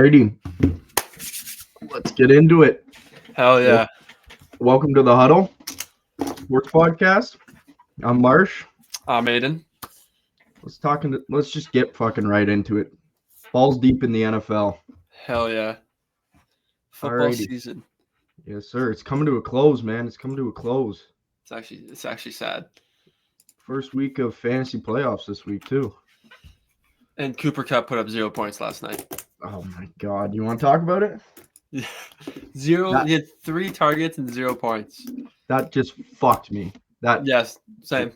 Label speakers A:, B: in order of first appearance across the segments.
A: Alrighty, let's get into it.
B: Hell yeah.
A: Welcome to the Huddle Sports Podcast. I'm Marsh.
B: I'm Aiden.
A: Let's just get fucking right into it. Balls deep in the NFL.
B: Hell yeah. Football
A: Alrighty.
B: season.
A: Yes, sir. It's coming to a close, man. It's coming to a close.
B: It's actually sad.
A: First week of fantasy playoffs this week too.
B: And Cooper Kupp put up 0 points last night.
A: Oh my god. You want to talk about it?
B: Yeah. He had 3 targets and 0 points.
A: That just fucked me.
B: Yes, same.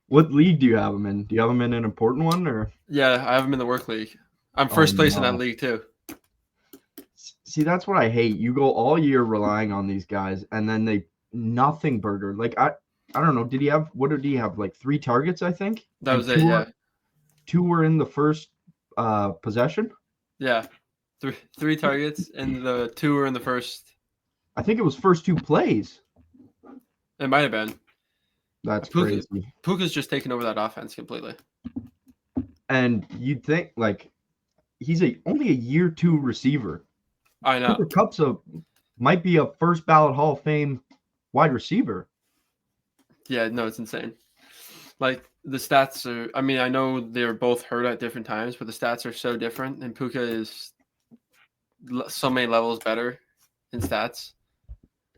A: What league do you have him in? Do you have him in an important one or?
B: Yeah, I have him in the work league. I'm first place in that league too.
A: See, that's what I hate. You go all year relying on these guys, and then nothing burger. Like I don't know. What did he have? Like 3 targets, I think.
B: That was it. Yeah.
A: 2 were in the first possession.
B: Yeah, 3 targets and the 2 were in the first.
A: I think it was first 2 plays.
B: It might have been.
A: That's crazy.
B: Puka's just taken over that offense completely.
A: And you'd think like he's only a year 2 receiver.
B: I know.
A: Cooper Kupp's might be a first ballot Hall of Fame wide receiver.
B: Yeah, no, it's insane. Like the stats are. I mean, I know they're both hurt at different times, but the stats are so different, and Puka is so many levels better in stats.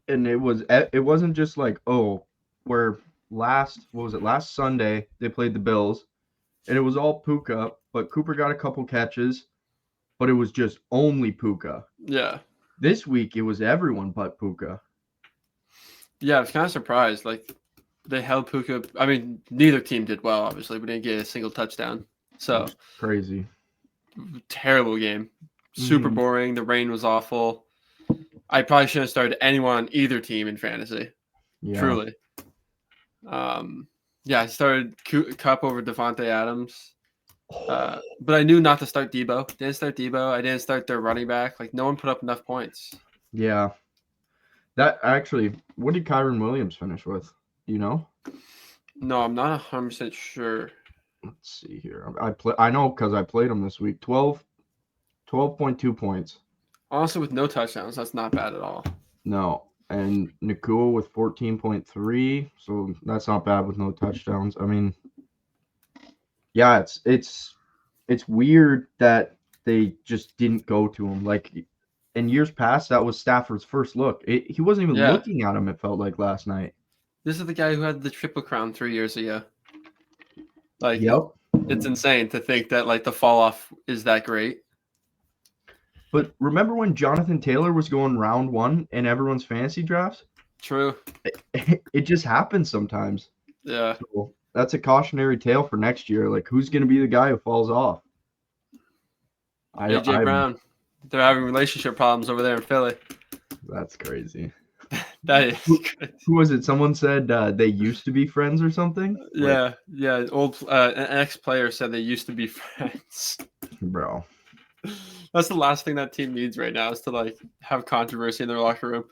A: And it wasn't just like last Sunday they played the Bills, and it was all Puka, but Cooper got a couple catches, but it was just only Puka.
B: Yeah.
A: This week it was everyone but Puka.
B: Yeah, I was kind of surprised. Like they held Puka. I mean, neither team did well. Obviously, we didn't get a single touchdown. So
A: crazy,
B: terrible game. Super boring. The rain was awful. I probably shouldn't have started anyone on either team in fantasy. Yeah. Truly. I started Kupp over Devontae Adams. But I knew not to start Debo. Didn't start Debo. I didn't start their running back. Like no one put up enough points.
A: Yeah. That actually, what did Kyron Williams finish with? Do you know?
B: No, I'm not 100% sure.
A: Let's see here. I know because I played him this week. 12.2 points.
B: Honestly, with no touchdowns, that's not bad at all.
A: No. And Nakua with 14.3, so that's not bad with no touchdowns. I mean, yeah, it's weird that they just didn't go to him. Like in years past, that was Stafford's first look. He wasn't even looking at him, it felt like last night.
B: This is the guy who had the Triple Crown 3 years ago. Like,
A: yep.
B: It's insane to think that like the fall off is that great.
A: But remember when Jonathan Taylor was going round 1 in everyone's fantasy drafts?
B: True.
A: It just happens sometimes.
B: Yeah.
A: So that's a cautionary tale for next year. Like, who's going to be the guy who falls off?
B: AJ Brown. They're having relationship problems over there in Philly.
A: That's crazy.
B: That is crazy.
A: Who was it? Someone said they used to be friends or something?
B: Yeah. An ex-player said they used to be friends.
A: Bro.
B: That's the last thing that team needs right now is to like have controversy in their locker room.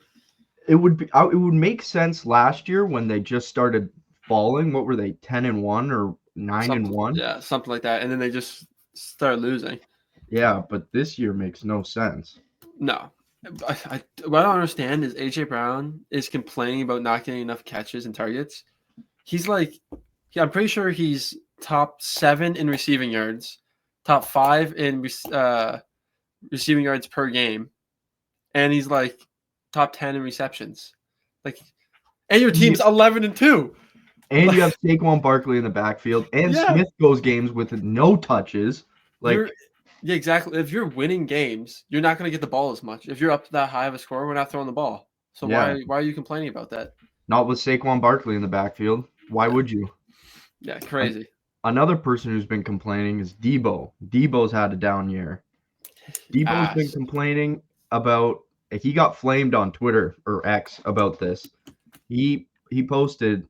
A: It would make sense last year when they just started falling. What were they, 10-1 or 9-1?
B: Yeah, something like that. And then they just started losing.
A: Yeah, but this year makes no sense.
B: No. What I don't understand is AJ Brown is complaining about not getting enough catches and targets. He's like, I'm pretty sure he's top 7 in receiving yards, top 5 in receiving yards per game, and he's like top 10 in receptions. Like, and your team's 11-2.
A: And you have Saquon Barkley in the backfield, and Smith goes games with no touches.
B: Yeah, exactly. If you're winning games, you're not going to get the ball as much. If you're up to that high of a score, we're not throwing the ball. So why are you complaining about that?
A: Not with Saquon Barkley in the backfield. Why would you?
B: Yeah, crazy.
A: Another person who's been complaining is Debo. Debo's had a down year. Debo's been complaining about – he got flamed on Twitter or X about this. He posted,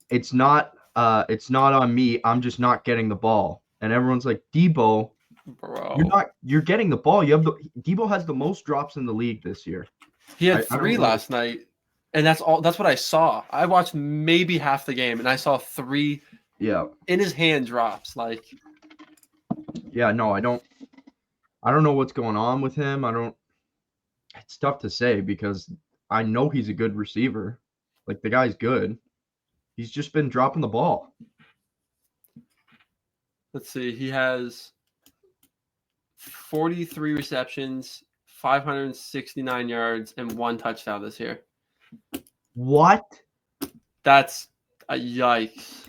A: it's not on me. I'm just not getting the ball. And everyone's like, Debo –
B: bro,
A: you're getting the ball. Debo has the most drops in the league this year.
B: He had 3 last night, and that's what I saw. I watched maybe half the game, and I saw 3 in his hand drops. Like,
A: yeah, no, I don't I don't know what's going on with him. It's tough to say because I know he's a good receiver. Like the guy's good. He's just been dropping the ball.
B: Let's see. He has 43 receptions, 569 yards, and 1 touchdown this year.
A: What?
B: That's a yikes.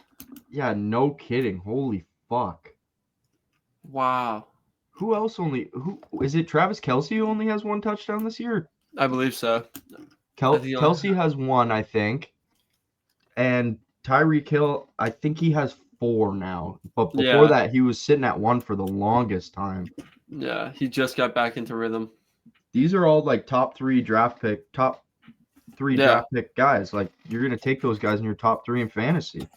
A: Yeah, no kidding. Holy fuck.
B: Wow.
A: Who is it? Travis Kelce who only has 1 touchdown this year?
B: I believe so. I think
A: Kelsey has 1, I think. And Tyreek Hill, I think he has 4 now. But before that, he was sitting at 1 for the longest time.
B: Yeah, he just got back into rhythm.
A: These are all like top 3 draft pick guys. Like you're gonna take those guys in your top 3 in fantasy.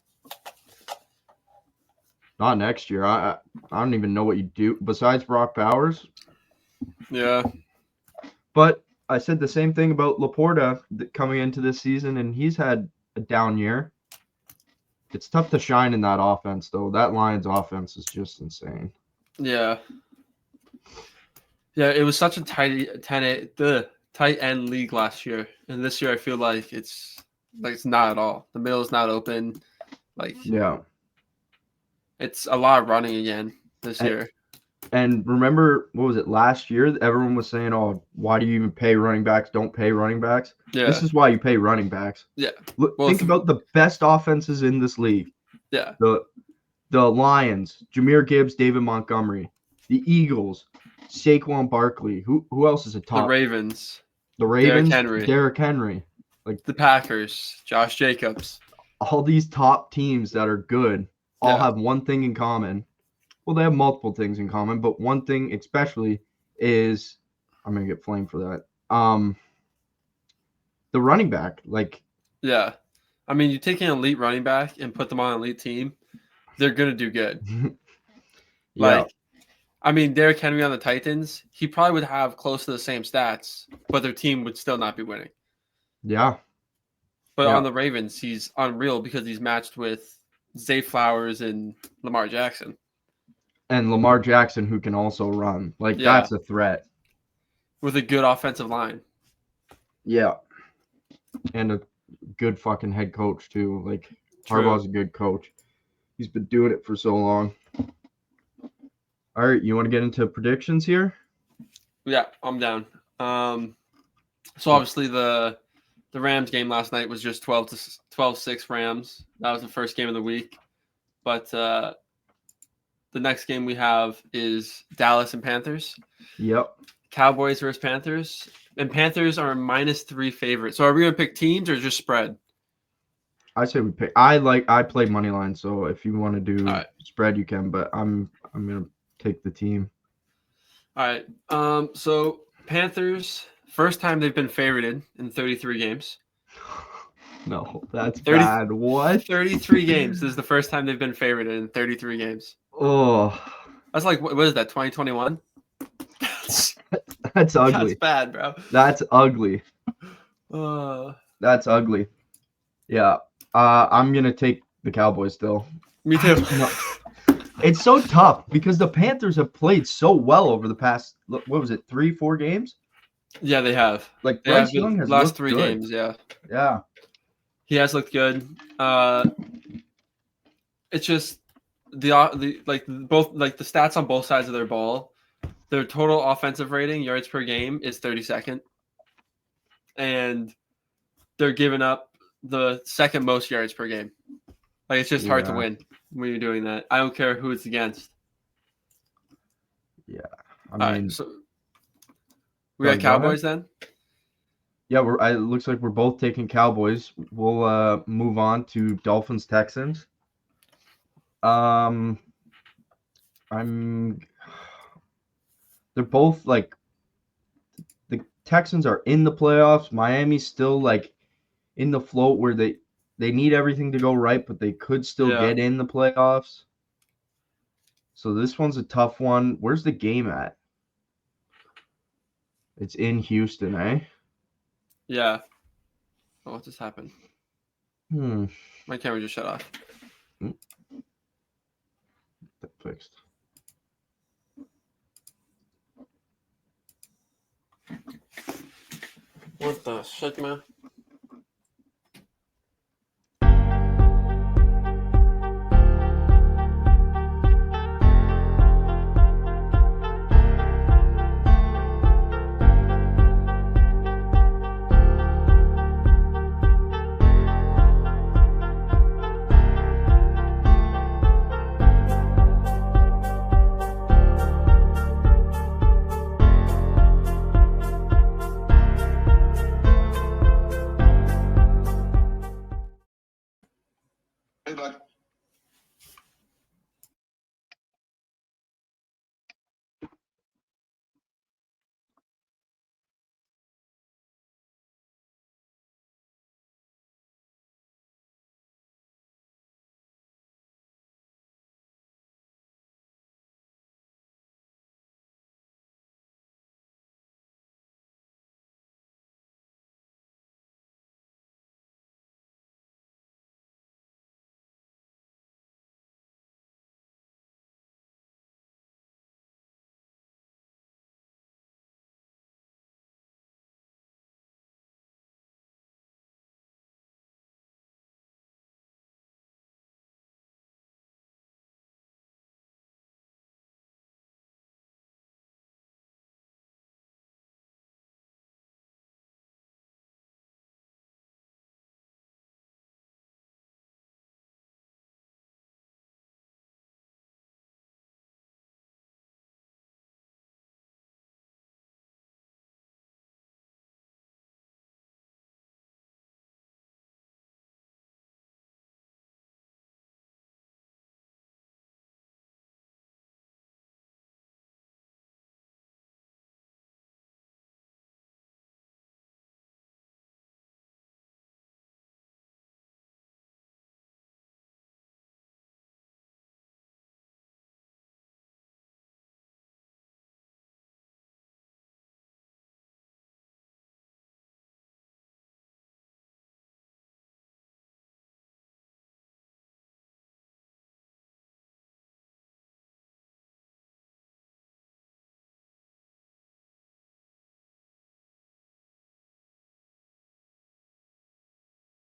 A: Not next year. I don't even know what you do besides Brock Bowers.
B: Yeah.
A: But I said the same thing about Laporta coming into this season, and he's had a down year. It's tough to shine in that offense, though. That Lions offense is just insane.
B: Yeah. Yeah, it was such a tight end league last year, and this year I feel like it's not at all. The middle is not open.
A: Yeah.
B: It's a lot of running again this year.
A: And remember, what was it, last year? Everyone was saying, oh, why do you even pay running backs? Don't pay running backs.
B: Yeah.
A: This is why you pay running backs.
B: Yeah.
A: Think about the best offenses in this league.
B: Yeah.
A: The Lions, Jahmyr Gibbs, David Montgomery. The Eagles, Saquon Barkley. Who else is a top?
B: The Ravens.
A: Derrick Henry. Like
B: the Packers, Josh Jacobs.
A: All these top teams that are good all have one thing in common. Well, they have multiple things in common, but one thing especially is I'm gonna get flamed for that. The running back,
B: yeah, I mean, you take an elite running back and put them on an elite team, they're gonna do good. I mean, Derrick Henry on the Titans, he probably would have close to the same stats, but their team would still not be winning.
A: Yeah.
B: But on the Ravens, he's unreal because he's matched with Zay Flowers and Lamar Jackson.
A: And Lamar Jackson, who can also run. That's a threat.
B: With a good offensive line.
A: Yeah. And a good fucking head coach, too. Harbaugh's a good coach. He's been doing it for so long. All right, you want to get into predictions here?
B: Yeah, I'm down. So obviously the Rams game last night was just 12-6 Rams. That was the first game of the week. But the next game we have is Dallas and Panthers.
A: Yep.
B: Cowboys versus Panthers. And Panthers are a -3 favorite. So are we going to pick teams or just spread?
A: I say we pick. I play money line, so if you want to do spread, you can. But I'm going to take the team.
B: All right. So Panthers, first time they've been favorited in 33 games.
A: No, that's bad. What?
B: 33 games. This is the first time they've been favorited in 33 games.
A: Oh.
B: That's what is that, 2021?
A: That's ugly.
B: That's bad, bro.
A: That's ugly. That's ugly. Yeah. I'm going to take the Cowboys still.
B: Me too.
A: No. It's so tough because the Panthers have played so well over the past, what was it, 3-4 games?
B: Yeah, they have.
A: Bryce Young has
B: last
A: looked
B: 3
A: good.
B: games, yeah.
A: Yeah.
B: He has looked good. It's just the stats on both sides of their ball. Their total offensive rating, yards per game, is 32nd. And they're giving up the second most yards per game. It's just hard to win when you're doing that. I don't care who it's against.
A: Yeah.
B: So we got Cowboys then?
A: Yeah, it looks like we're both taking Cowboys. We'll move on to Dolphins Texans. They're both the Texans are in the playoffs. Miami's still in the float where they need everything to go right, but they could still get in the playoffs. So this one's a tough one. Where's the game at? It's in Houston, eh?
B: Yeah. Oh, what just happened? My camera just shut off.
A: That fixed.
B: What the shit, man?
C: Hey, bud.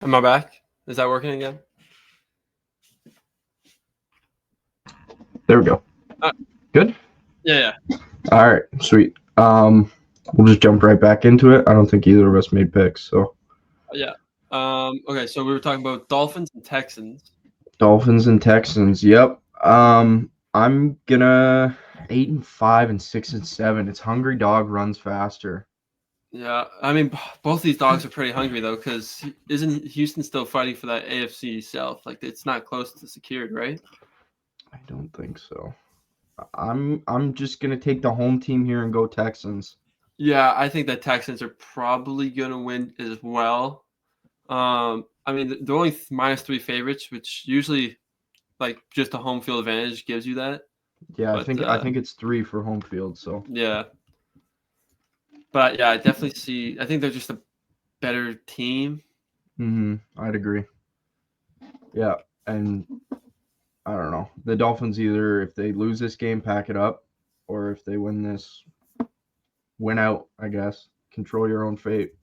B: Am I back? Is that working again?
A: There we go. Good.
B: Yeah.
A: All right, sweet. We'll just jump right back into it. I don't think either of us made picks, so
B: Yeah. Okay, so we were talking about Dolphins and Texans.
A: Dolphins and Texans. Yep. I'm gonna 8-5 and 6-7. It's hungry dog runs faster.
B: Yeah, I mean, both these dogs are pretty hungry though, because isn't Houston still fighting for that AFC South? Like, it's not close to secured, right?
A: I don't think so. I'm just gonna take the home team here and go Texans.
B: Yeah, I think the Texans are probably gonna win as well. I mean, they're only -3 favorites, which usually, like, just a home field advantage gives you that.
A: Yeah,
B: But
A: I think it's 3 for home field. So
B: yeah, but yeah, I definitely see. I think they're just a better team.
A: I'd agree. Yeah, and I don't know. The Dolphins either if they lose this game, pack it up, or if they win this, win out. I guess control your own fate.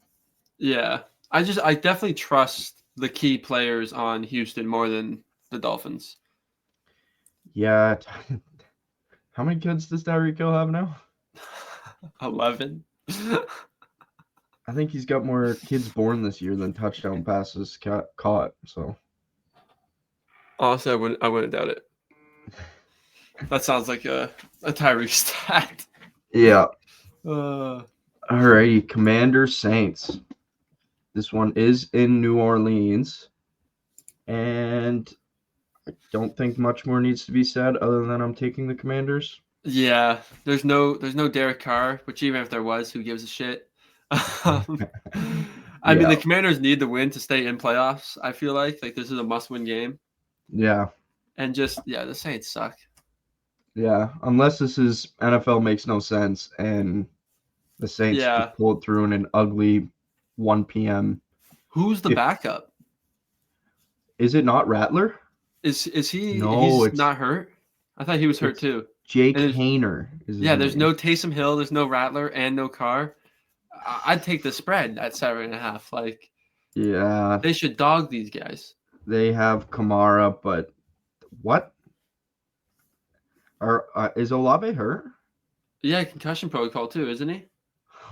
B: Yeah, I definitely trust the key players on Houston more than the Dolphins.
A: Yeah. How many kids does Tyreek Hill have now?
B: 11.
A: I think he's got more kids born this year than touchdown passes caught. So
B: Honestly, I wouldn't doubt it. That sounds like a Tyree stat.
A: yeah.
B: Uh,
A: Alrighty, Commander Saints. This one is in New Orleans, and I don't think much more needs to be said other than I'm taking the Commanders.
B: yeah, there's no Derek Carr, which even if there was, who gives a shit? I mean, the Commanders need the win to stay in playoffs. I feel like this is a must-win game,
A: Yeah.
B: and just the Saints suck.
A: Yeah, unless this is NFL makes no sense and the Saints just pulled through in an ugly 1 p.m.
B: Who's the backup?
A: Is it not Rattler?
B: Is he?
A: No,
B: he's not hurt. I thought he was hurt too.
A: Jake Haener.
B: There's no Taysom Hill, there's no Rattler, and no Carr. I'd take the spread at 7.5. Like,
A: Yeah,
B: they should dog these guys.
A: they have Kamara, but what? Is Olave hurt?
B: Yeah, concussion protocol too, isn't he?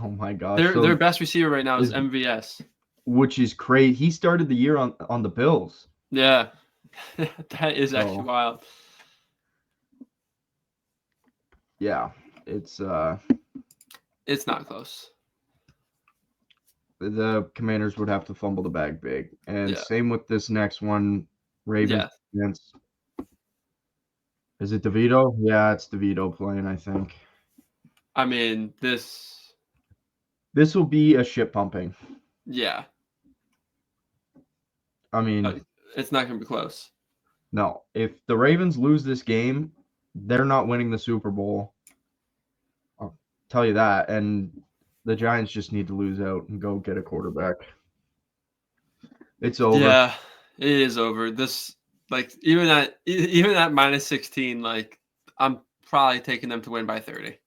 A: Oh my gosh!
B: Their best receiver right now is
A: is
B: MVS.
A: which is crazy. He started the year on the Bills.
B: Yeah, that is actually
A: So
B: wild.
A: yeah, it's
B: It's not close.
A: the Commanders would have to fumble the bag big, and
B: Yeah.
A: same with this next one, Ravens
B: Yeah.
A: against. Is it DeVito? Yeah, it's DeVito playing. I think
B: I mean, this.
A: this will be a shit pumping.
B: Yeah,
A: I mean,
B: it's not gonna be close.
A: no. If the Ravens lose this game, they're not winning the Super Bowl. I'll tell you that. And the Giants just need to lose out and go get a quarterback. It's over.
B: Yeah, it is over. This, like, even at -16, like, I'm probably taking them to win by 30.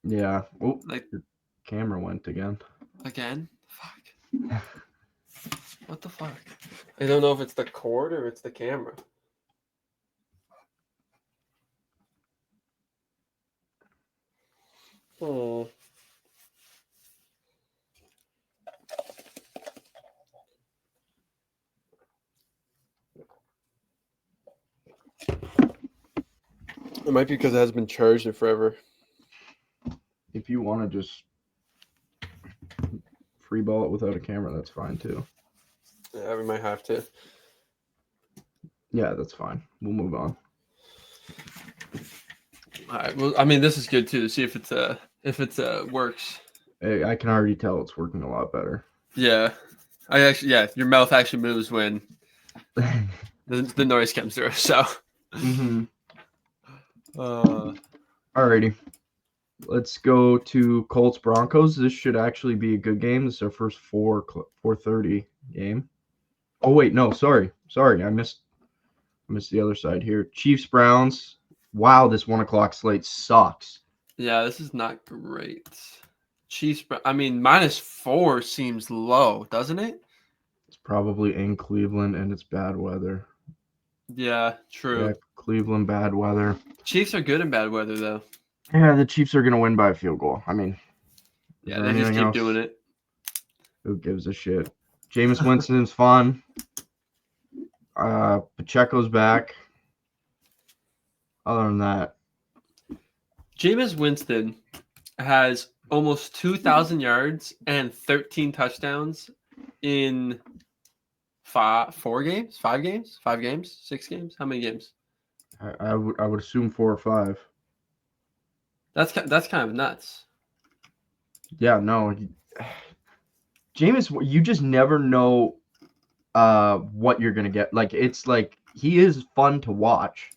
A: Yeah. Oh,
B: Like,
A: your camera went again.
B: again? Fuck. What the fuck? I don't know if it's the cord or it's the camera. Oh. It might be because it hasn't been charged in forever.
A: If you want to just free ball it without a camera, that's fine too.
B: Yeah, we might have to.
A: Yeah, that's fine. We'll move on.
B: All right. Well, I mean, this is good too to see if it's works.
A: I can already tell it's working a lot better.
B: Yeah, your mouth actually moves when the noise comes through. So.
A: Mm-hmm.
B: Uh.
A: Alrighty. Let's go to Colts Broncos. This should actually be a good game. This is our first 4:30 game. Oh wait, no, sorry. I missed the other side here. Chiefs Browns. Wow, this 1:00 slate sucks.
B: Yeah, this is not great. Chiefs. I mean, -4 seems low, doesn't it?
A: It's probably in Cleveland and it's bad weather.
B: Yeah, true.
A: Yeah, Cleveland bad weather.
B: Chiefs are good in bad weather though.
A: Yeah, the Chiefs are gonna win by a field goal. I mean,
B: Yeah, they just keep doing it.
A: Who gives a shit? Jameis Winston's fun. Pacheco's back. Other than that,
B: Jameis Winston has almost 2,000 yards and 13 touchdowns in 5 games, 6 games. How many games?
A: I would assume 4 or 5.
B: That's kind of nuts.
A: Yeah, no. Jameis, you just never know what you're gonna get. Like it's like he is fun to watch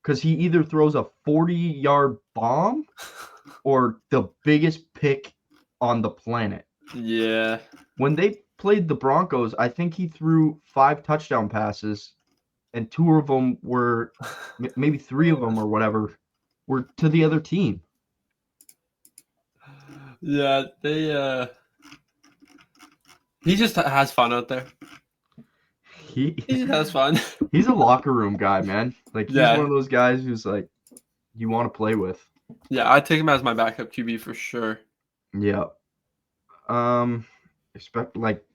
A: because he either throws a 40-yard bomb or the biggest pick on the planet.
B: Yeah.
A: When they played the Broncos, I think he threw 5 touchdown passes, and 2 of them were, maybe 3 of them or whatever, were to the other team.
B: Yeah, he just has fun out there.
A: He
B: just has fun.
A: He's a locker room guy, man. Like he's
B: Yeah.
A: one of those guys who's like you want to play with.
B: Yeah, I'd take him as my backup QB for sure.
A: Yeah. Expect like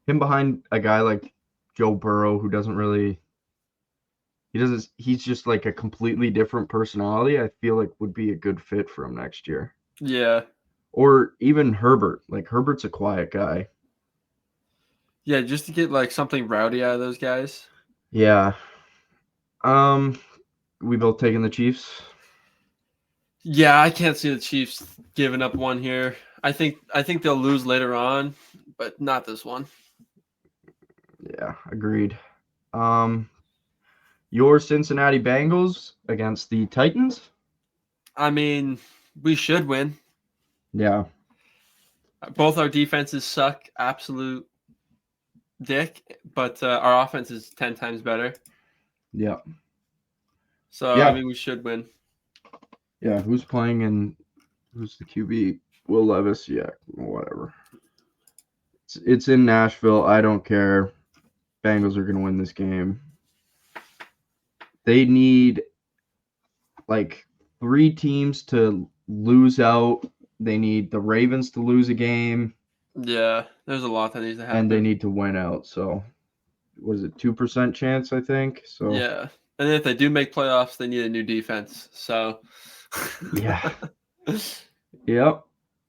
A: him behind a guy like Joe Burrow who he's just like a completely different personality. I feel like would be a good fit for him next year.
B: Yeah.
A: Or even Herbert. Like Herbert's a quiet guy.
B: Yeah, just to get like something rowdy out of those guys.
A: Yeah. We both taking the Chiefs.
B: Yeah, I can't see the Chiefs giving up one here. I think they'll lose later on, but not this one.
A: Yeah, agreed. Your Cincinnati Bengals against the Titans?
B: I mean, we should win.
A: Yeah.
B: Both our defenses suck absolute dick, but our offense is 10 times better.
A: Yeah.
B: So,
A: yeah.
B: I mean, we should win.
A: Yeah, who's playing and who's the QB? Will Levis? Yeah, whatever. It's in Nashville. I don't care. Bengals are going to win this game. They need like 3 teams to lose out. They need the Ravens to lose a game,
B: Yeah, there's a lot that needs to
A: and they
B: happen.
A: need to win out. So, was it 2% chance? I think so.
B: Yeah, and if they do make playoffs, they need a new defense. So,
A: Yeah. Yep.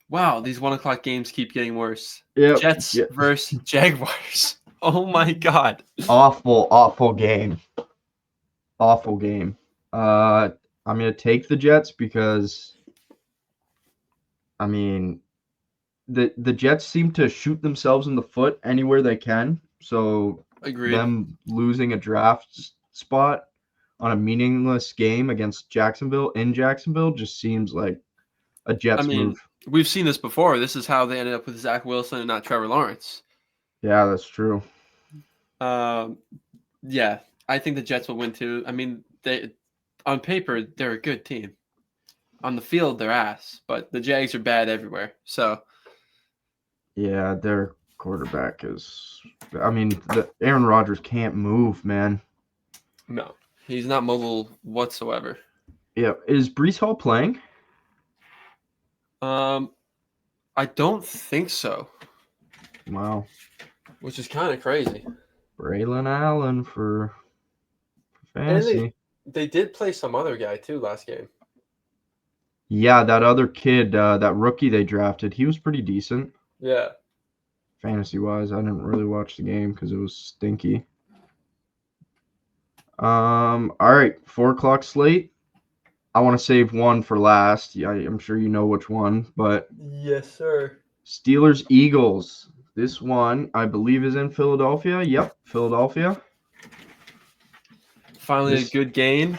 B: Wow, these 1 o'clock games keep getting worse.
A: Yep.
B: Jets
A: Yep.
B: versus Jaguars. Oh my God.
A: Awful game. Awful game. I'm gonna take the Jets because I mean the Jets seem to shoot themselves in the foot anywhere they can. So
B: Agreed.
A: them losing a draft spot on a meaningless game against Jacksonville in Jacksonville just seems like a Jets move.
B: We've seen this before. This is how they ended up with Zach Wilson and not Trevor Lawrence.
A: Yeah, that's true.
B: Yeah, I think the Jets will win too. I mean, they on paper they're a good team. On the field, they're ass, but the Jags are bad everywhere. So
A: yeah, their quarterback is. I mean, Aaron Rodgers can't move, man.
B: No, he's not mobile whatsoever.
A: Yeah, is Brees Hall playing?
B: I don't think so.
A: Wow.
B: Which is kind of crazy.
A: Braylon Allen for fantasy.
B: They did play some other guy too last game.
A: Yeah, that other kid, that rookie they drafted, he was pretty decent.
B: Yeah.
A: Fantasy-wise, I didn't really watch the game because it was stinky. All right, 4 o'clock slate. I want to save one for last. Yeah, I'm sure you know which one, but
B: Yes, sir.
A: Steelers Eagles. This one, I believe, is in Philadelphia. Yep, Philadelphia.
B: Finally, a good game.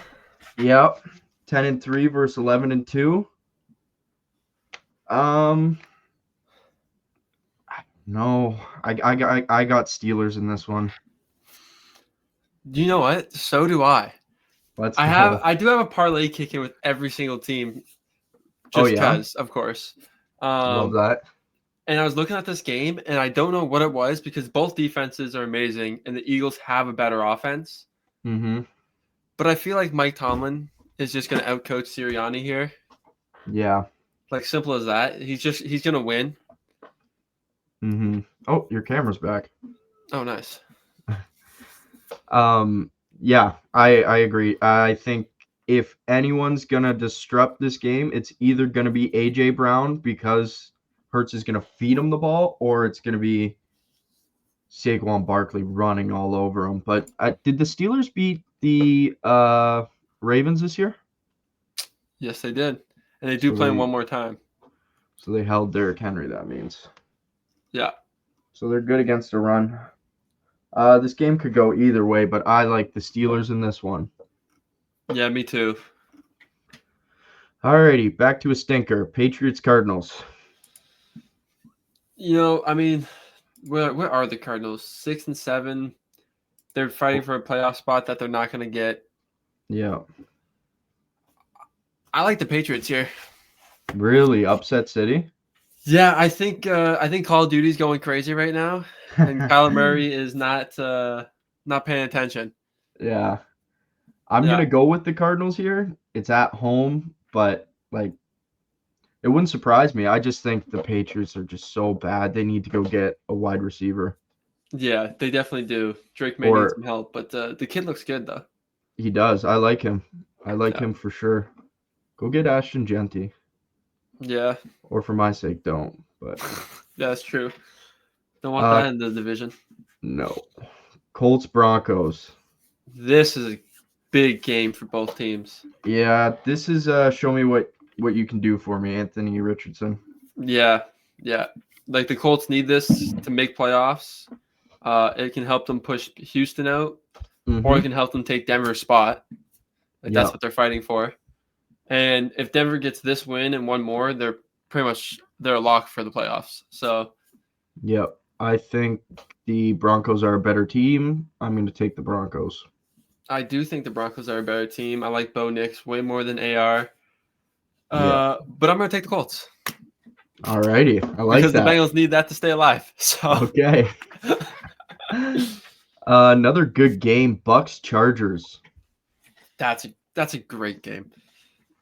A: Yep, 10-3 versus 11-2. No, I got Steelers in this one.
B: You know what? So do I.
A: Let's
B: I do have a parlay kicking with every single team. Just because, of course.
A: Love that.
B: And I was looking at this game, and I don't know what it was because both defenses are amazing, and the Eagles have a better offense.
A: Mm-hmm.
B: But I feel like Mike Tomlin is just going to outcoach Sirianni here.
A: Yeah.
B: Like, simple as that. He's going to win.
A: Mm-hmm. Oh, your camera's back.
B: Oh, nice.
A: Yeah, I agree. I think if anyone's gonna disrupt this game, it's either gonna be AJ Brown because Hurts is gonna feed him the ball, or it's gonna be Saquon Barkley running all over him. But did the Steelers beat the Ravens this year?
B: Yes, they did, and they do play him one more time.
A: So they held Derrick Henry. That means.
B: Yeah.
A: So they're good against the run. This game could go either way, but I like the Steelers in this one.
B: Yeah, me too.
A: Alrighty, back to a stinker. Patriots Cardinals.
B: You know, I mean, where are the Cardinals? 6-7. They're fighting for a playoff spot that they're not going to get.
A: Yeah.
B: I like the Patriots here.
A: Really, upset city?
B: Yeah, I think Call of Duty's going crazy right now, and Kyler Murray is not paying attention.
A: Yeah. I'm going to go with the Cardinals here. It's at home, but like it wouldn't surprise me. I just think the Patriots are just so bad. They need to go get a wide receiver.
B: Yeah, they definitely do. Drake may need some help, but the kid looks good though.
A: He does. I like him. I like him for sure. Go get Ashton Genty.
B: Yeah.
A: Or for my sake, don't. But
B: yeah, that's true. Don't want that in the division.
A: No. Colts Broncos.
B: This is a big game for both teams.
A: Yeah, this is show me what you can do for me, Anthony Richardson.
B: Yeah. Like the Colts need this to make playoffs. It can help them push Houston out, or it can help them take Denver's spot. Like that's what they're fighting for. And if Denver gets this win and one more, they're a lock for the playoffs. So,
A: yep, I think the Broncos are a better team. I'm going to take the Broncos.
B: I do think the Broncos are a better team. I like Bo Nix way more than AR.
A: Yeah.
B: But I'm going to take the Colts.
A: Alrighty, I like
B: because the
A: that.
B: Bengals need that to stay alive. So
A: Okay. Another good game, Bucks Chargers.
B: that's a great game.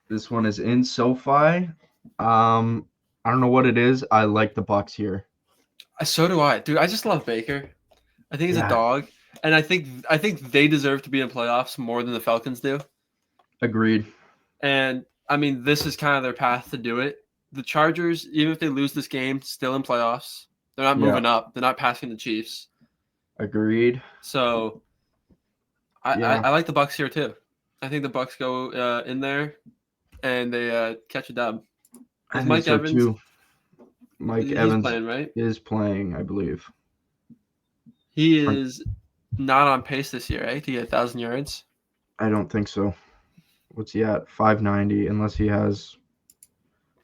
A: This one is in SoFi. I don't know what it is. I like the Bucks here.
B: So do I, dude. I just love Baker. I think he's a
A: Yeah,
B: dog, and I think they deserve to be in playoffs more than the Falcons do.
A: agreed.
B: And I mean, this is kind of their path to do it. The Chargers, even if they lose this game, still in playoffs. They're not
A: Yeah,
B: moving up. They're not passing the Chiefs.
A: agreed.
B: So I
A: Yeah,
B: like the Bucks here too. I think the Bucks go in there and they catch a dub.
A: I
B: Is
A: think
B: Mike
A: so
B: Evans?
A: too. Mike
B: He's
A: Evans
B: playing, right?
A: is playing, I believe.
B: He is not on pace this year, right? To get 1,000 yards.
A: I don't think so. What's he at? 590, unless he has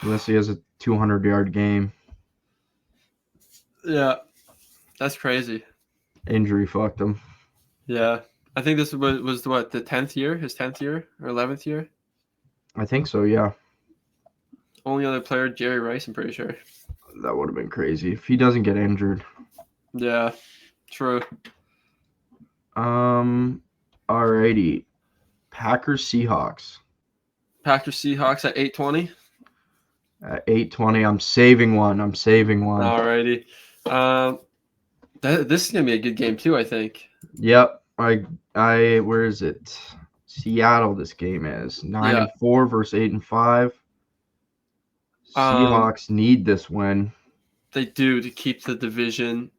A: a 200-yard game.
B: Yeah, that's crazy.
A: Injury fucked him.
B: Yeah, I think this was what, the 10th year, his 10th year or 11th year.
A: I think so, yeah.
B: Only other player, Jerry Rice, I'm pretty sure.
A: That would have been crazy if he doesn't get injured.
B: Yeah, true.
A: Alrighty. Packers Seahawks.
B: Packers Seahawks at 8:20.
A: At 8:20. I'm saving one.
B: Alrighty. This is gonna be a good game too, I think.
A: Yep. Where is it? Seattle this game is. 9-4 versus 8-5. Seahawks need this win.
B: They do, to keep the division.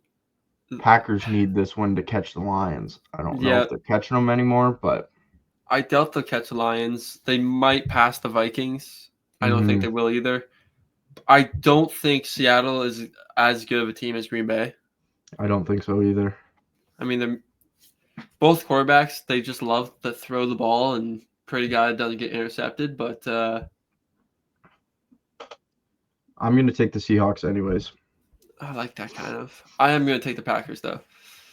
A: Packers need this win to catch the Lions. I don't know if they're catching them anymore, but
B: I doubt they'll catch the Lions. They might pass the Vikings. I don't think they will either. I don't think Seattle is as good of a team as Green Bay.
A: I don't think so either.
B: I mean, they're both quarterbacks. They just love to throw the ball and pray to God it doesn't get intercepted. But
A: I'm going to take the Seahawks anyways.
B: I like that kind of. I am going to take the Packers though.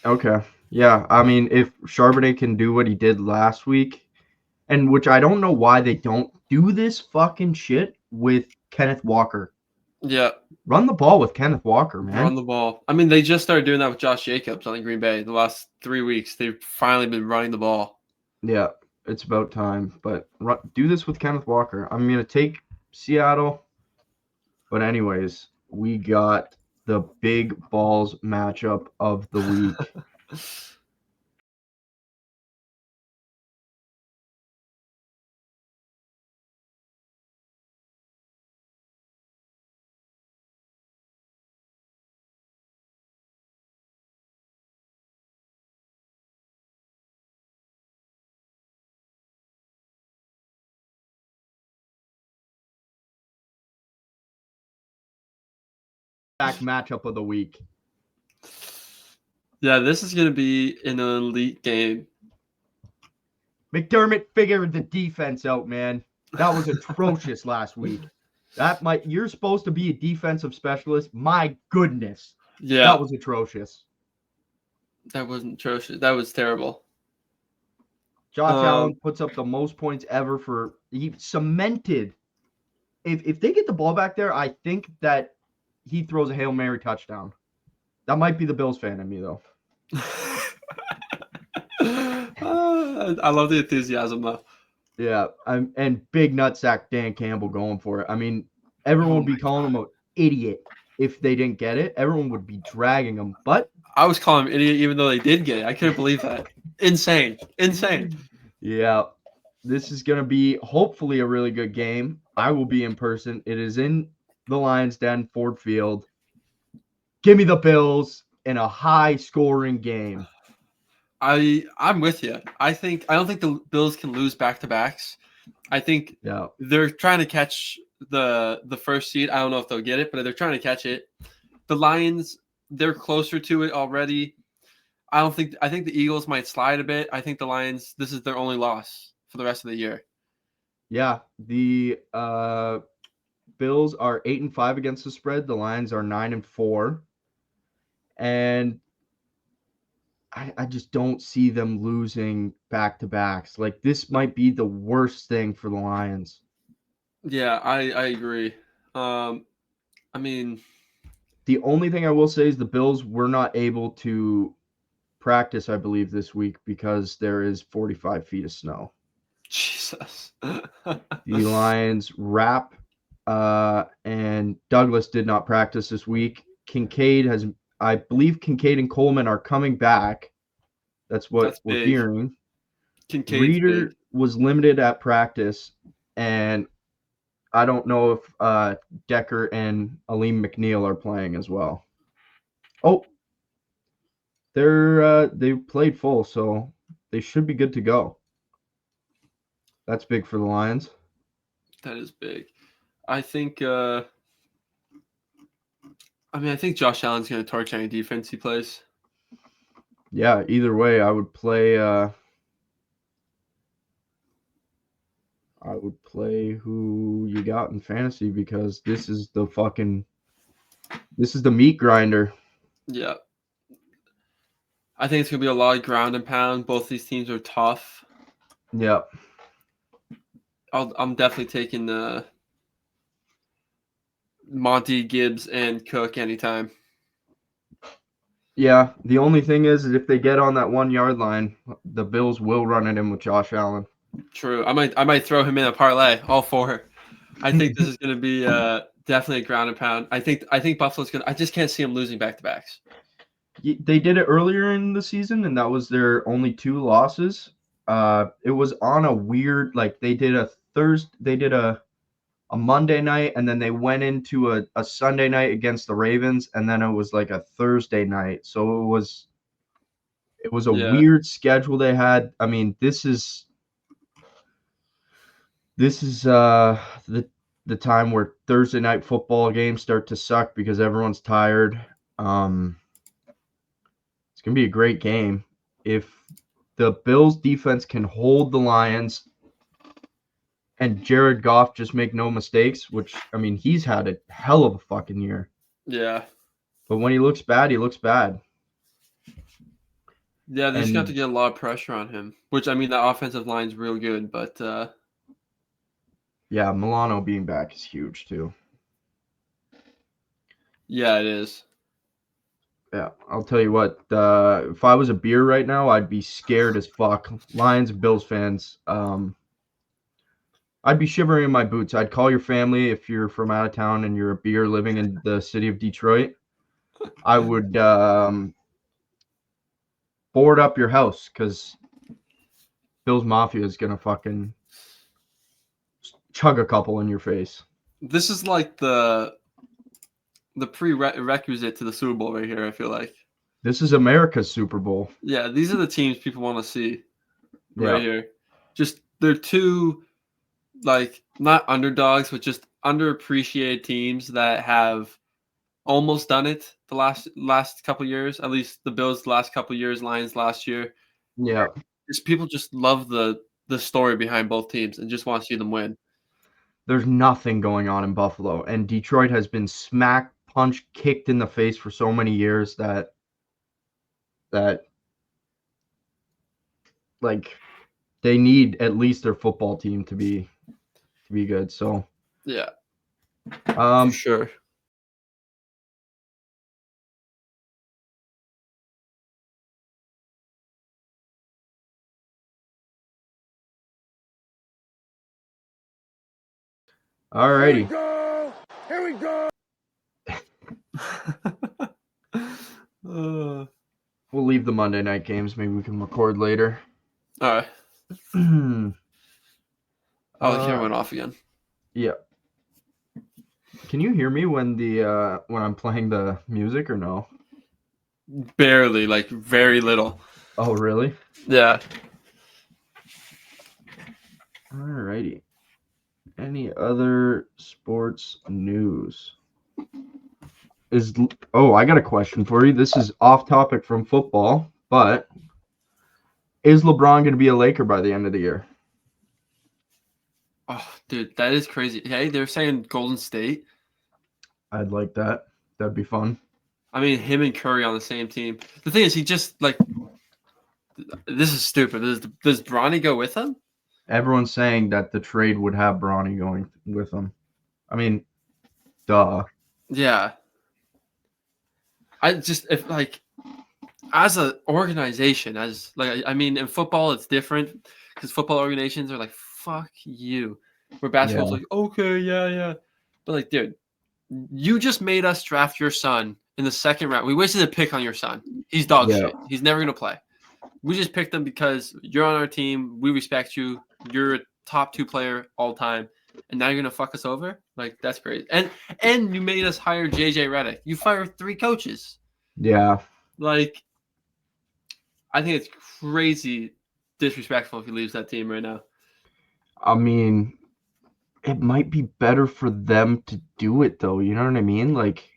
A: Okay. Yeah. I mean, if Charbonnet can do what he did last week, and which I don't know why they don't do this fucking shit with Kenneth Walker.
B: Yeah.
A: Run the ball with Kenneth Walker, man.
B: Run the ball. I mean, they just started doing that with Josh Jacobs on Green Bay the last 3 weeks. They've finally been running the ball.
A: Yeah, it's about time. But do this with Kenneth Walker. I'm going to take Seattle. But anyways, we got the big balls matchup of the week. Back matchup of the week.
B: Yeah, this is going to be an elite game.
A: McDermott figured the defense out, man. That was atrocious last week. You're supposed to be a defensive specialist. My goodness.
B: Yeah.
A: That was atrocious.
B: That wasn't atrocious. That was terrible.
A: Josh Allen puts up the most points ever he cemented. If they get the ball back there, I think that he throws a Hail Mary touchdown. That might be the Bills fan in me, though.
B: I love the enthusiasm, though.
A: Yeah, and big nutsack Dan Campbell going for it. I mean, everyone would be calling him an idiot if they didn't get it. Everyone would be dragging him, but
B: I was calling him idiot even though they did get it. I couldn't believe that. Insane.
A: Yeah, this is going to be hopefully a really good game. I will be in person. It is in the Lions' Den, Ford Field. Give me the Bills in a high-scoring game.
B: I'm with you. I don't think the Bills can lose back-to-backs. I think they're trying to catch the first seed. I don't know if they'll get it, but they're trying to catch it. The Lions, they're closer to it already. I think the Eagles might slide a bit. I think the Lions, this is their only loss for the rest of the year.
A: Yeah, the Bills are 8-5 against the spread. The Lions are 9-4. And I just don't see them losing back-to-backs. Like, this might be the worst thing for the Lions.
B: Yeah, I agree. I mean,
A: The only thing I will say is the Bills were not able to practice, I believe, this week because there is 45 feet of snow.
B: Jesus.
A: The Lions, Rapp, and Douglas did not practice this week. I believe Kincaid and Coleman are coming back. That's what
B: That's
A: we're
B: big.
A: hearing.
B: Kincaid's big.
A: Reeder was limited at practice, and I don't know if Decker and Aleem McNeil are playing as well. Oh, they played full, so they should be good to go. That's big for the Lions.
B: That is big. I think. I think Josh Allen's going to torch any defense he plays.
A: Yeah, either way, I would play who you got in fantasy because this is the meat grinder.
B: Yeah. I think it's going to be a lot of ground and pound. Both these teams are tough.
A: Yep.
B: I'm definitely taking Monty, Gibbs, and Cook anytime.
A: Yeah, the only thing is if they get on that 1 yard line, the Bills will run it in with Josh Allen.
B: True. I might throw him in a parlay, all four. I think this is going to be definitely a ground and pound. I think Buffalo's going to – I just can't see them losing back-to-backs.
A: They did it earlier in the season, and that was their only 2 losses. It was on a weird – like they did a Monday night, and then they went into a Sunday night against the Ravens, and then it was like a Thursday night. So it was a weird schedule they had. I mean, this is the time where Thursday night football games start to suck because everyone's tired. It's gonna be a great game if the Bills defense can hold the Lions and Jared Goff just make no mistakes, which, I mean, he's had a hell of a fucking year.
B: Yeah.
A: But when he looks bad, he looks bad.
B: Yeah, they just got to get a lot of pressure on him, which, I mean, the offensive line's real good, but
A: yeah, Milano being back is huge too.
B: Yeah, it is.
A: Yeah, I'll tell you what, if I was a beer right now, I'd be scared as fuck. Lions and Bills fans, I'd be shivering in my boots. I'd call your family if you're from out of town and you're a beer living in the city of Detroit. I would board up your house because Bills Mafia is going to fucking chug a couple in your face.
B: This is like the prerequisite to the Super Bowl right here, I feel like.
A: This is America's Super Bowl.
B: Yeah, these are the teams people want to see right here. Just they're two, like, not underdogs, but just underappreciated teams that have almost done it the last couple of years. At least the Bills the last couple of years, Lions last year.
A: Yeah.
B: Just people just love the story behind both teams and just want to see them win.
A: There's nothing going on in Buffalo, and Detroit has been smacked, punched, kicked in the face for so many years that like they need at least their football team to be good. So
B: yeah, for sure.
A: Alrighty.
C: Here we go.
A: We'll leave the Monday night games. Maybe we can record later.
B: All right. Oh, the camera went off again.
A: Yeah. Can you hear me when I'm playing the music or no?
B: Barely, like very little.
A: Oh, really?
B: Yeah.
A: Alrighty. Any other sports news? I got a question for you. This is off topic from football, but is LeBron going to be a Laker by the end of the year?
B: Oh, dude, that is crazy. Hey, they're saying Golden State.
A: I'd like that. That'd be fun.
B: I mean, him and Curry on the same team. The thing is, he just, like, this is stupid. Does Bronny go with him?
A: Everyone's saying that the trade would have Bronny going with him. I mean, duh.
B: Yeah. I just if like as an organization, as like I mean in football it's different because football organizations are like fuck you. Where basketball's
A: Yeah.
B: like, okay, yeah. But like, dude, you just made us draft your son in the second round. We wasted a pick on your son. He's dog
A: Yeah.
B: shit. He's never gonna play. We just picked him because you're on our team. We respect you. You're a top 2 player all time, and now you're gonna fuck us over? Like that's crazy. And you made us hire JJ Redick. You fired 3 coaches.
A: Yeah.
B: Like I think it's crazy disrespectful if he leaves that team right now.
A: I mean, it might be better for them to do it though. You know what I mean? Like,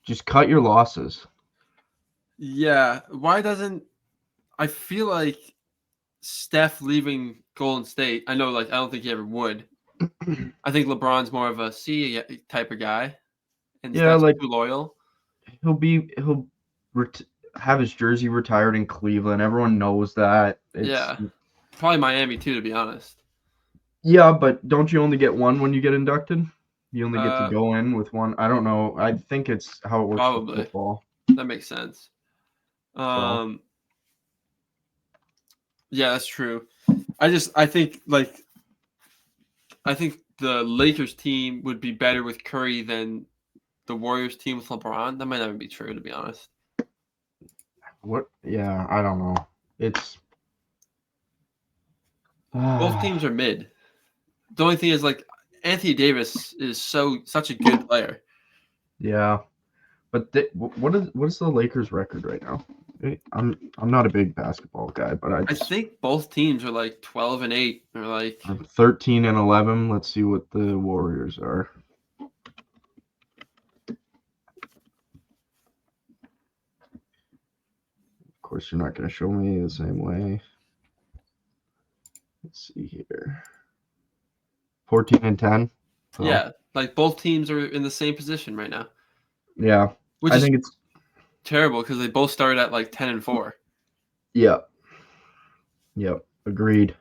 A: just cut your losses.
B: Yeah. Why doesn't I feel like Steph leaving Golden State? I know, like I don't think he ever would. I think LeBron's more of a C type of guy, and
A: Yeah,
B: Steph's
A: like
B: too loyal.
A: he'll have his jersey retired in Cleveland. Everyone knows that.
B: Yeah, probably Miami too, to be honest.
A: Yeah, but don't you only get one when you get inducted? You only get to
B: Uh,
A: go in with one. I don't know. I think it's how it works for
B: Probably
A: football.
B: that makes sense.
A: So
B: Yeah, that's true. I think the Lakers team would be better with Curry than the Warriors team with LeBron. That might not even be true, to be honest.
A: what? Yeah, I don't know. It's
B: Both teams are mid. The only thing is like Anthony Davis is such a good player.
A: yeah. But what is the Lakers' record right now? I'm not a big basketball guy, but
B: I think both teams are like 12-8 or like
A: I'm 13-11. Let's see what the Warriors are. Of course, you're not going to show me the same way. Let's see here. 14-10. So,
B: yeah, like both teams are in the same position right now,
A: yeah.
B: which
A: I
B: is
A: think it's
B: terrible because they both started at like 10-4.
A: yeah. Yep. Agreed.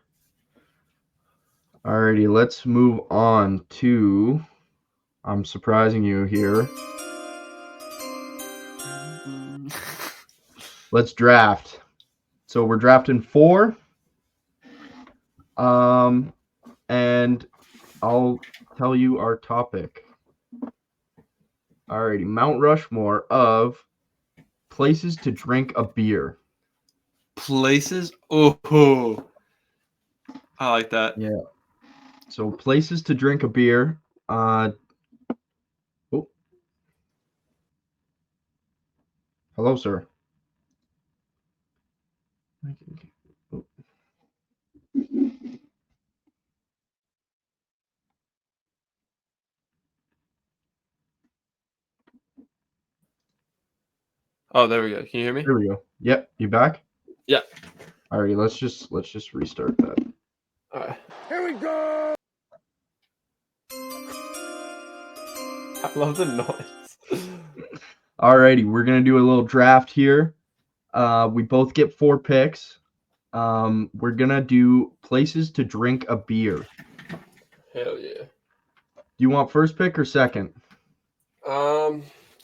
A: Alrighty, let's move on to. I'm surprising you here. Let's draft. So we're drafting 4. And I'll tell you our topic. Alrighty, Mount Rushmore of places to drink a beer.
B: Places? Oh, I like that.
A: Yeah. So places to drink a beer. Oh. Hello, sir. Oh.
B: Oh, there we go. Can you hear me?
A: There we go. Yep, you back?
B: Yeah.
A: Alrighty, let's just restart that.
B: All right.
C: Here we go.
B: I love the noise.
A: Alrighty, we're gonna do a little draft here. We both get 4 picks. We're gonna do places to drink a beer.
B: Hell yeah.
A: Do you want first pick or second?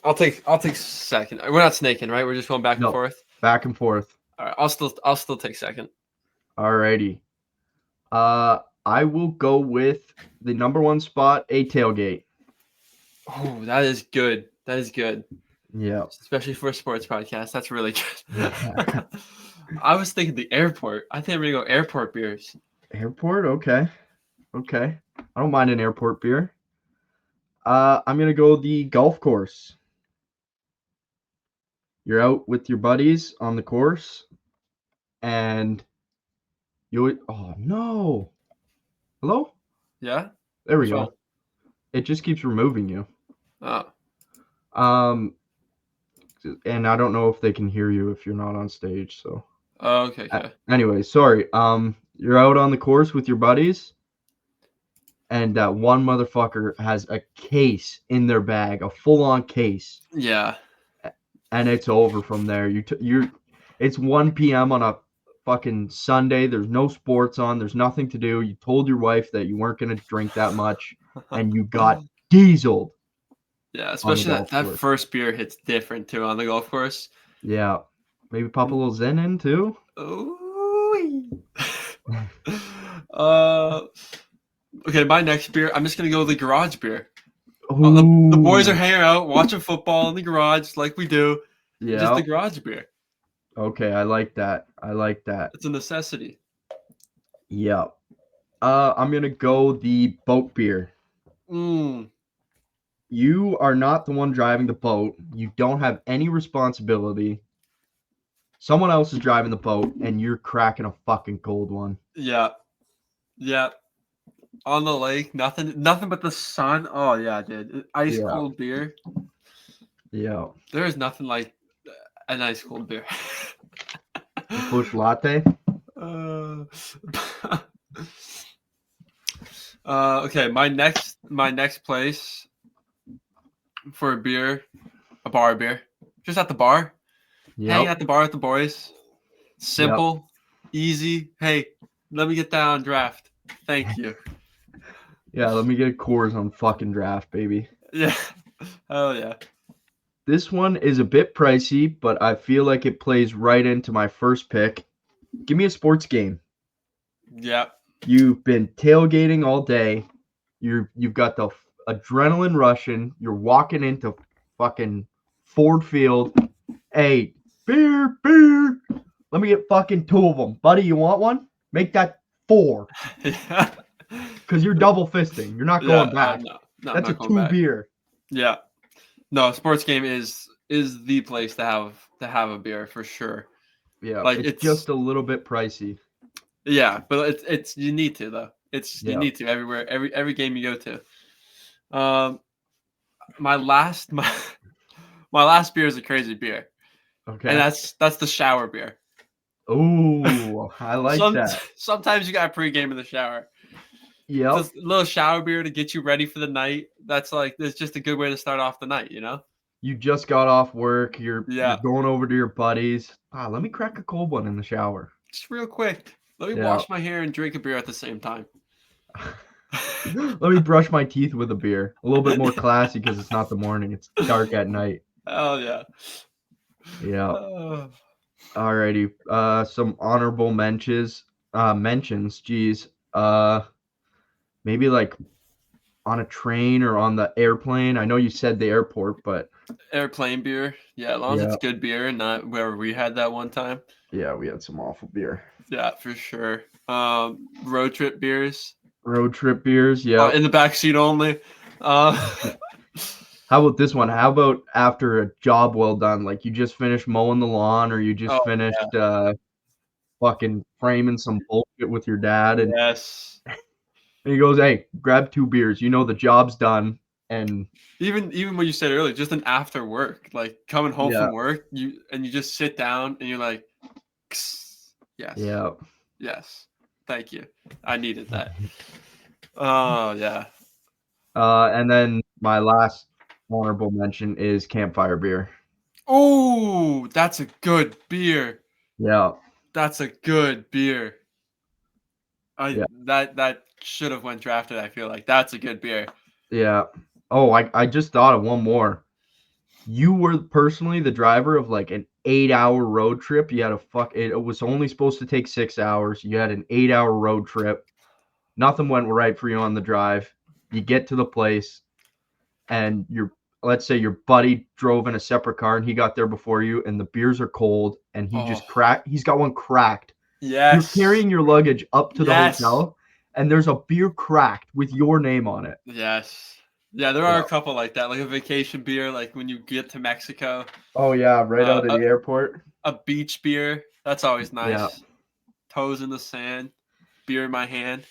B: I'll take second. We're not snaking, right? We're just going back and
A: No.
B: forth.
A: Back and forth.
B: All right. I'll still take second.
A: Alrighty. I will go with the number 1 spot, a tailgate.
B: Oh, that is good. That is good.
A: Yeah.
B: Especially for a sports podcast. That's really good. I was thinking the airport. I think I'm gonna go airport beers.
A: Airport? Okay. Okay. I don't mind an airport beer. I'm gonna go the golf course. You're out with your buddies on the course, and oh no. Hello?
B: Yeah.
A: There we
B: What's
A: go.
B: wrong?
A: It just keeps removing you.
B: Oh.
A: And I don't know if they can hear you if you're not on stage, so.
B: Oh, okay. Okay.
A: Anyway, sorry. You're out on the course with your buddies, and one motherfucker has a case in their bag, a full-on case,
B: Yeah.
A: and it's over from there. It's 1 p.m. on a fucking Sunday. There's no sports on. There's nothing to do. You told your wife that you weren't gonna drink that much, and you got dieseled.
B: Yeah,
A: on the
B: especially
A: golf
B: that
A: course.
B: first beer hits different too on the golf course.
A: Yeah. Maybe pop a little Zen in too.
B: Ooh. uh, okay, my next beer, I'm just gonna go with the garage beer. The boys are
A: Ooh.
B: hanging out, watching football in the garage like we do. Just
A: Yeah.
B: the garage beer.
A: Okay, I like that. I like that.
B: It's a necessity.
A: Yeah. I'm gonna go the boat beer.
B: Mm.
A: You are not the one driving the boat. You don't have any responsibility. Someone else is driving the boat, and you're cracking a fucking cold one.
B: Yeah. Yeah. On the lake, nothing but the sun. Oh yeah, dude. Ice
A: Yeah.
B: cold beer.
A: Yeah.
B: There is nothing like a nice cold beer.
A: Bush latte.
B: uh, okay, my next place for a beer, a bar beer. Just at the bar. Hanging
A: Yep.
B: at the bar with the boys. Simple, easy. Hey, let me get that on draft. Thank you.
A: Yeah, let me get a Coors on fucking draft, baby.
B: Yeah. Oh yeah.
A: This one is a bit pricey, but I feel like it plays right into my first pick. Give me a sports game.
B: Yeah.
A: You've been tailgating all day. You've got the adrenaline rushing. You're walking into fucking Ford Field. Hey, beer. Let me get fucking 2 of them, buddy. You want one? Make that 4,
B: Yeah.
A: because you're double fisting. You're not going back.
B: No, I'm
A: That's a
B: not going
A: 2
B: back.
A: beer.
B: Yeah. No, sports game is the place to have a beer for sure.
A: Yeah,
B: Like
A: it's just a little bit pricey.
B: Yeah, but it's you need to though. You
A: Yeah.
B: need to everywhere, every game you go to. My last beer is a crazy beer,
A: Okay.
B: and that's the shower beer.
A: Ooh, I like that.
B: Sometimes you got pregame in the shower.
A: Yep.
B: Just a little shower beer to get you ready for the night. That's just a good way to start off the night, you know?
A: You just got off work. You're
B: Yeah.
A: going over to your buddies. Let me crack a cold one in the shower.
B: Just real quick. Let me
A: Yeah.
B: wash my hair and drink a beer at the same time.
A: Let me brush my teeth with a beer. A little bit more classy because it's not the morning. It's dark at night.
B: Oh yeah.
A: Yeah. Alrighty. Some honorable mentions. Geez. Maybe like on a train or on the airplane. I know you said the airport, but
B: Airplane beer. Yeah, as long as it's good beer and not where we had that one time.
A: yeah, we had some awful beer.
B: Yeah, for sure. Road trip beers.
A: Road trip beers, yeah.
B: In the backseat only.
A: How about this one? How about after a job well done? Like you just finished mowing the lawn or you just finished fucking framing some bullshit with your dad and
B: yes.
A: he goes, "Hey, grab 2 beers. You know the job's done." And
B: even what you said earlier, just an after work, like coming home from work, you just sit down and you're like, yes.
A: Yeah.
B: Yes. Thank you. I needed that. Oh yeah.
A: And then my last honorable mention is campfire beer.
B: Oh, that's a good beer.
A: Yeah.
B: That's a good beer. That should have went drafted. I feel like that's a good beer.
A: Yeah. Oh, I just thought of one more. You were personally the driver of like an 8-hour road trip. You had it was only supposed to take 6 hours. You had an 8-hour road trip. Nothing went right for you on the drive. You get to the place and let's say your buddy drove in a separate car and he got there before you and the beers are cold and he's got one cracked.
B: Yes.
A: You're carrying your luggage up to the hotel and there's a beer cracked with your name on it.
B: Yes. Yeah, there are a couple like that, like a vacation beer, like when you get to Mexico.
A: Oh yeah, right out of the airport.
B: A beach beer, that's always nice.
A: Yeah.
B: Toes in the sand, beer in my hand.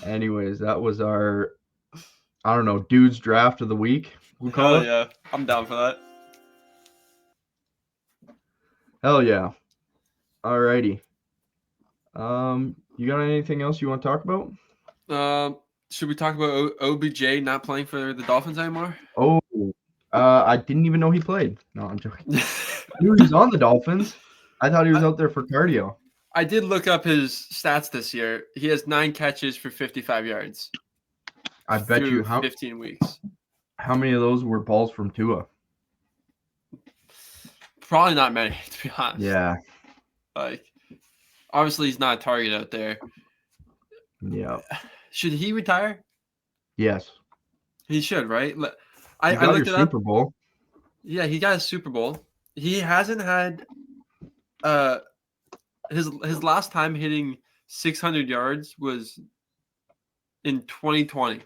A: Anyways, that was our, I don't know, dude's draft of the week. We'll call it.
B: Yeah, I'm down for that.
A: Hell yeah. Alrighty. You got anything else you want to talk about?
B: Should we talk about OBJ not playing for the Dolphins anymore?
A: Oh, I didn't even know he played. No, I'm joking. I knew he was on the Dolphins. I thought he was out there for cardio.
B: I did look up his stats this year. He has 9 catches for 55 yards.
A: I bet you
B: through 15 weeks.
A: how many of those were balls from Tua?
B: Probably not many, to be honest.
A: Yeah.
B: Like, obviously, he's not a target out there.
A: Yeah.
B: Should he retire?
A: Yes.
B: He should, right?
A: You
B: I
A: got
B: looked
A: your
B: it up.
A: Super Bowl.
B: Yeah, he got a Super Bowl. He hasn't had his last time hitting 600 yards was in 2020.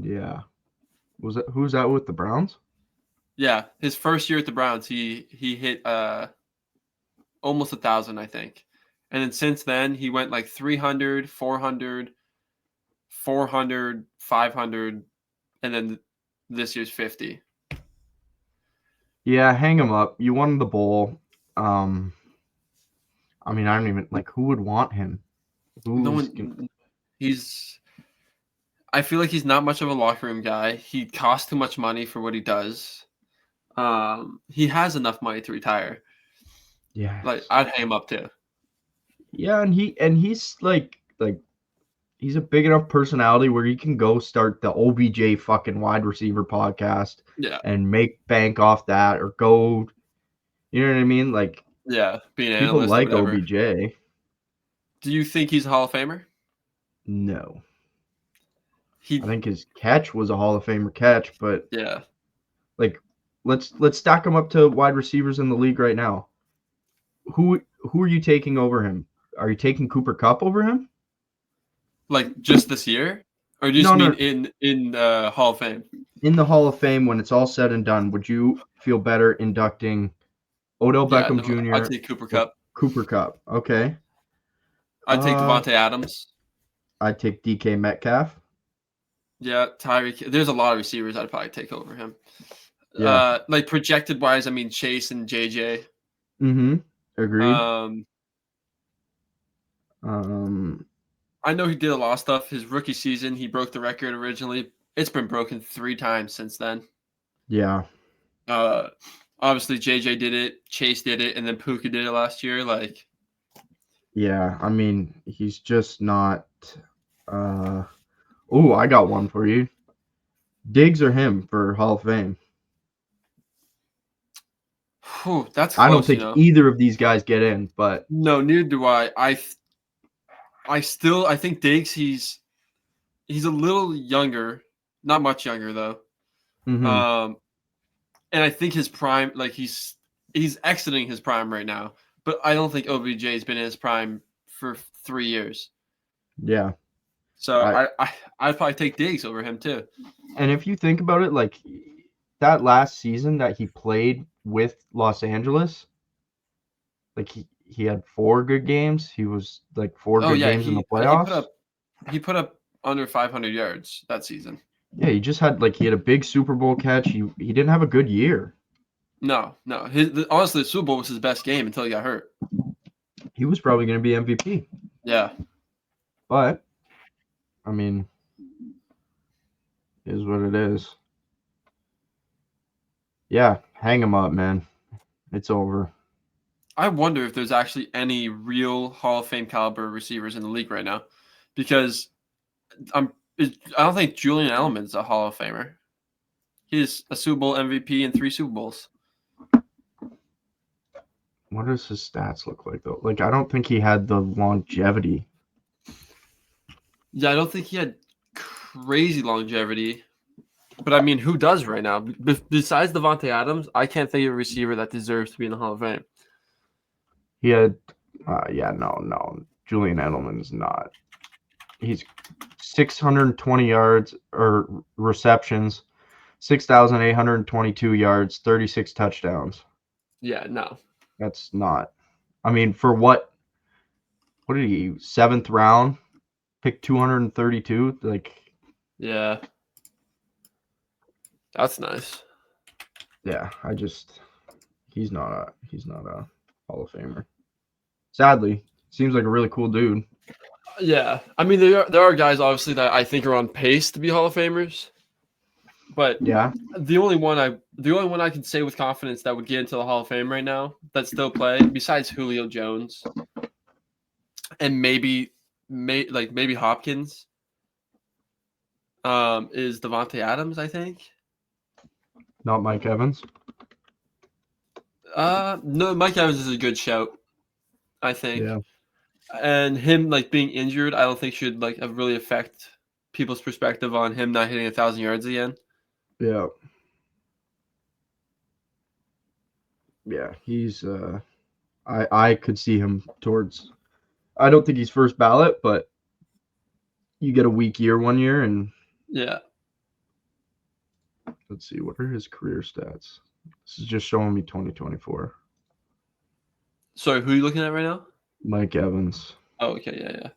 A: Yeah. Who's that with the Browns?
B: Yeah, his first year at the Browns, he hit almost 1,000, I think. And then since then, he went like 300, 400, 400, 500, and then this year's 50.
A: Yeah, hang him up. You won the bowl. I mean, I don't even like who would want him.
B: No
A: Who's
B: one. I feel like he's not much of a locker room guy. He costs too much money for what he does. He has enough money to retire.
A: yeah.
B: Like, I'd hang him up too.
A: Yeah, and he's like he's a big enough personality where he can go start the OBJ fucking wide receiver podcast
B: Yeah,
A: and make bank off that or go, you know what I mean? Like
B: yeah, being an
A: people
B: analyst or
A: like
B: whatever.
A: OBJ.
B: Do you think he's a Hall of Famer?
A: No.
B: He,
A: I think his catch was a Hall of Famer catch, but
B: yeah.
A: like let's stack him up to wide receivers in the league right now. Who are you taking over him? Are you taking Cooper Kupp over him?
B: Like just this year, or do you
A: No,
B: just
A: no.
B: mean in Hall of Fame?
A: In the Hall of Fame, when it's all said and done, would you feel better inducting Odell
B: Yeah,
A: Beckham
B: no, I'd
A: Jr.
B: take Cooper
A: or
B: Kupp.
A: Cooper Kupp? Okay.
B: I'd take Devontae Adams.
A: I'd take DK Metcalf.
B: Yeah, Tyreek. There's a lot of receivers I'd probably take over him.
A: Yeah.
B: Like projected wise, I mean Chase and JJ.
A: Mm-hmm. Agreed.
B: I know he did a lot of stuff. His rookie season, he broke the record originally. It's been broken 3 times since then.
A: Yeah.
B: Obviously JJ did it, Chase did it, and then Puka did it last year. Like,
A: Yeah. I mean, he's just not. Oh, I got one for you. Diggs or him for Hall of Fame?
B: that's close,
A: I don't think either of these guys get in, but
B: no, neither do I. I think Diggs, he's a little younger, not much younger though.
A: mhm.
B: And I think his prime, like he's exiting his prime right now. But I don't think OBJ has been in his prime for 3 years.
A: Yeah.
B: So I'd probably take Diggs over him too.
A: And if you think about it, like that last season that he played with Los Angeles, like he had 4 good games. He was like 4 good games in the playoffs.
B: He put up under 500 yards that season.
A: Yeah, he just had he had a big Super Bowl catch. He didn't have a good year.
B: No. Honestly, the Super Bowl was his best game until he got hurt.
A: He was probably going to be MVP.
B: Yeah.
A: But I mean, is what it is. Yeah, hang him up, man. It's over.
B: I wonder if there's actually any real Hall of Fame caliber receivers in the league right now, because I don't think Julian Edelman's a Hall of Famer. He's a Super Bowl MVP and 3 Super Bowls.
A: What does his stats look like though? Like I don't think he had the longevity.
B: Yeah, I don't think he had crazy longevity. But I mean, who does right now? Besides Devontae Adams, I can't think of a receiver that deserves to be in the Hall of Fame.
A: He had, no. Julian Edelman's not. He's 620 yards or receptions, 6,822 yards, 36 touchdowns.
B: Yeah, no.
A: That's not. I mean, for what did he, 7th round, pick 232? Like,
B: yeah. That's nice.
A: yeah, he's not a Hall of Famer. Sadly, seems like a really cool dude.
B: Yeah, I mean there are guys obviously that I think are on pace to be Hall of Famers, but
A: Yeah,
B: the only one I can say with confidence that would get into the Hall of Fame right now that still play, besides Julio Jones and maybe Hopkins, is Devontae Adams, I think.
A: Not Mike Evans.
B: No, Mike Evans is a good shout, I think.
A: Yeah.
B: And him like being injured, I don't think should like really affect people's perspective on him not hitting 1,000 yards again.
A: Yeah. Yeah, he's I could see him towards. I don't think he's first ballot, but you get a weak year one year, and
B: Yeah.
A: let's see, what are his career stats? This is just showing me 2024.
B: Sorry, who are you looking at right now?
A: Mike Evans.
B: Oh, okay, yeah.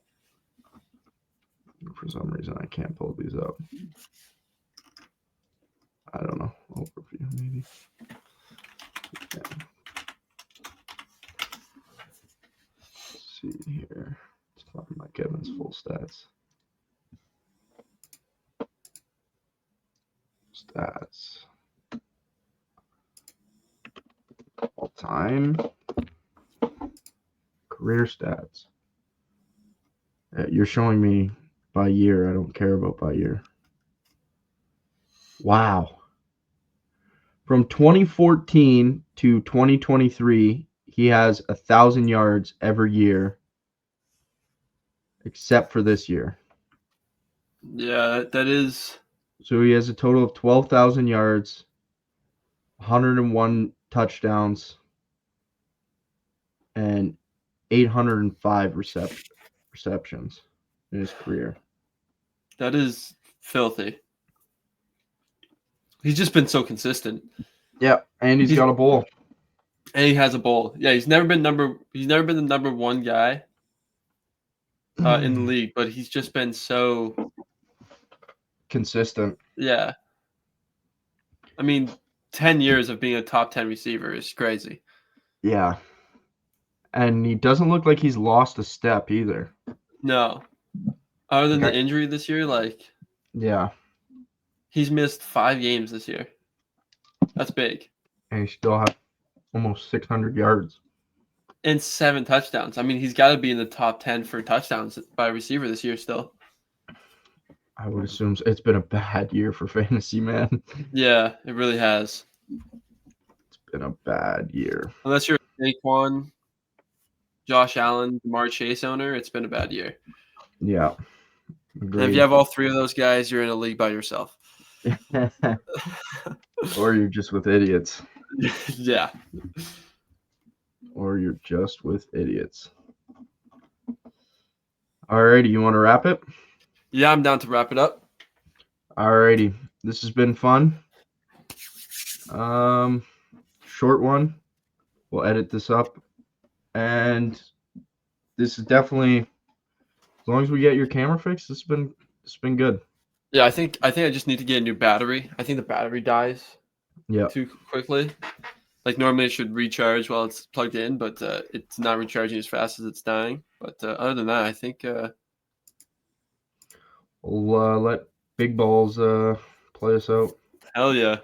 A: For some reason, I can't pull these up. I don't know. Overview, maybe. Yeah. Let's see here. Let's find Mike Evans' full stats. Stats. All time. Career stats. You're showing me by year. I don't care about by year. Wow. From 2014 to 2023, he has 1,000 yards every year, except for this year.
B: Yeah, that is.
A: So he has a total of 12,000 yards, 101 touchdowns, and 805 receptions in his career.
B: That is filthy. He's just been so consistent.
A: Yeah, and he's got a bowl.
B: And he has a bowl. Yeah, he's never been the number one guy in the league, but he's just been so
A: consistent.
B: Yeah. I mean, 10 years of being a top 10 receiver is crazy.
A: Yeah. And he doesn't look like he's lost a step either.
B: No. Other than the injury this year,
A: yeah.
B: He's missed 5 games this year. That's big.
A: And he still has almost 600 yards.
B: And 7 touchdowns. I mean, he's got to be in the top 10 for touchdowns by a receiver this year still.
A: I would assume so. It's been a bad year for fantasy, man.
B: Yeah, it really has.
A: It's been a bad year.
B: Unless you're a Saquon, Josh Allen, Jamar Chase owner, it's been a bad year.
A: Yeah.
B: And if you have all 3 of those guys, you're in a league by yourself.
A: Or you're just with idiots.
B: Yeah.
A: Or you're just with idiots. Alrighty, you want to wrap it?
B: Yeah, I'm down to wrap it up.
A: Alrighty. This has been fun. Short one. We'll edit this up. And this is definitely, as long as we get your camera fixed, it's been good.
B: Yeah, I think I just need to get a new battery. I think the battery dies too quickly. Like normally it should recharge while it's plugged in, but it's not recharging as fast as it's dying. But other than that, I think
A: we'll let Big Balls play us out.
B: Hell yeah.